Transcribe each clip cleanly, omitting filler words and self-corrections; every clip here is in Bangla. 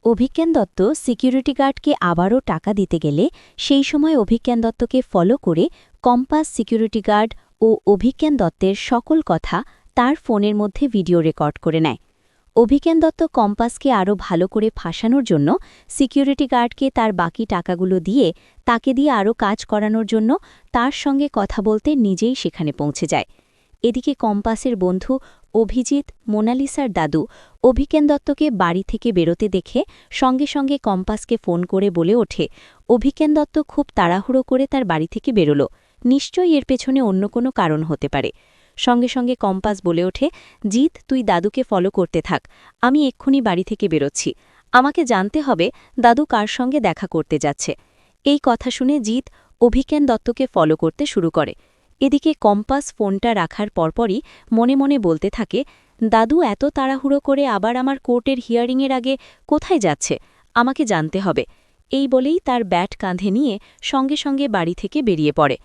অভিজ্ঞান দত্ত সিকিউরিটি গার্ডকে আবারও টাকা দিতে গেলে সেই সময় অভিজ্ঞান দত্তকে ফলো করে কম্পাস সিকিউরিটি গার্ড ও অভিজ্ঞান দত্তের সকল কথা তার ফোনের মধ্যে ভিডিও রেকর্ড করে নেয়। অভিজ্ঞান দত্ত কম্পাসকে আরও ভালো করে ফাঁসানোর জন্য সিকিউরিটি গার্ডকে তার বাকি টাকাগুলো দিয়ে তাকে দিয়ে আরও কাজ করানোর জন্য তার সঙ্গে কথা বলতে নিজেই সেখানে পৌঁছে যায়। এদিকে কম্পাসের বন্ধু অভিজিৎ মোনালিসার দাদু অভিজ্ঞান দত্তকে বাড়ি থেকে বেরোতে দেখে সঙ্গে সঙ্গে কম্পাসকে ফোন করে বলে ওঠে অভিজ্ঞান দত্ত খুব তাড়াহুড়ো করে তার বাড়ি থেকে বেরোল, নিশ্চয়ই এর পেছনে অন্য কোনো কারণ হতে পারে। সঙ্গে সঙ্গে কম্পাস বলে ওঠে, জিৎ তুই দাদুকে ফলো করতে থাক, আমি এক্ষুনি বাড়ি থেকে বেরোচ্ছি, আমাকে জানতে হবে দাদু কার সঙ্গে দেখা করতে যাচ্ছে। এই কথা শুনে জিৎ অভিজ্ঞান দত্তকে ফলো করতে শুরু করে। এদিকে কম্পাস ফোনটা রাখার পরপরই মনে মনে বলতে থাকে, দাদু এত তাড়াহুড়ো করে আবার আমার কোর্টের হিয়ারিংয়ের আগে কোথায় যাচ্ছে, আমাকে জানতে হবে। এই বলেই তার ব্যাট কাঁধে নিয়ে সঙ্গে সঙ্গে বাড়ি থেকে বেরিয়ে পড়ে।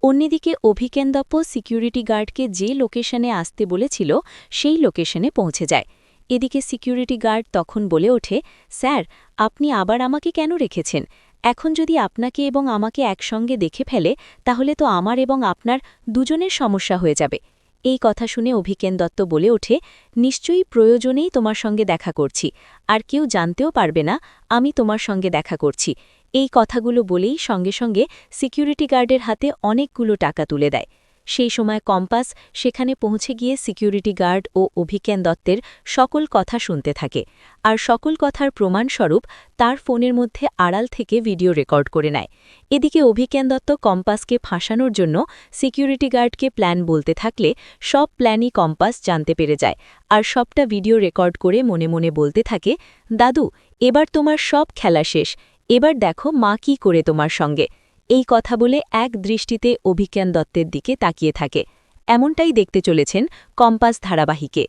অন্যদিকে অভিজ্ঞান দত্ত সিকিউরিটি গার্ডকে যে লোকেশনে আসতে বলেছিল সেই লোকেশনে পৌঁছে যায়। এদিকে সিকিউরিটি গার্ড তখন বলে ওঠে, স্যার আপনি আবার আমাকে কেন রেখেছেন? এখন যদি আপনাকে এবং আমাকে একসঙ্গে দেখে ফেলে তাহলে তো আমার এবং আপনার দুজনের সমস্যা হয়ে যাবে। এই কথা শুনে অভিজ্ঞান দত্ত বলে ওঠে, নিশ্চয়ই প্রয়োজনেই তোমার সঙ্গে দেখা করছি, আর কেউ জানতেও পারবে না আমি তোমার সঙ্গে দেখা করছি। এই কথাগুলো বলেই সঙ্গে সঙ্গে সিকিউরিটি গার্ডের হাতে অনেকগুলো টাকা তুলে দেয়। সেই সময় কম্পাস সেখানে পৌঁছে গিয়ে সিকিউরিটি গার্ড ও অভিজ্ঞান দত্তের সকল কথা শুনতে থাকে, আর সকল কথার প্রমাণস্বরূপ তার ফোনের মধ্যে আড়াল থেকে ভিডিও রেকর্ড করে নেয়। এদিকে অভিজ্ঞান দত্ত কম্পাসকে ফাঁসানোর জন্য সিকিউরিটি গার্ডকে প্ল্যান বলতে থাকলে সব প্ল্যানই কম্পাস জানতে পেরে যায়, আর সবটা ভিডিও রেকর্ড করে মনে মনে বলতে থাকে, দাদু এবার তোমার সব খেলা শেষ, এবার দেখো মা কি করে তোমার সঙ্গে। এই কথা বলে এক দৃষ্টিতে অভিজ্ঞান দত্তের দিকে তাকিয়ে থাকে। এমনটাই দেখতে চলেছেন কম্পাস ধারাবাহিকে।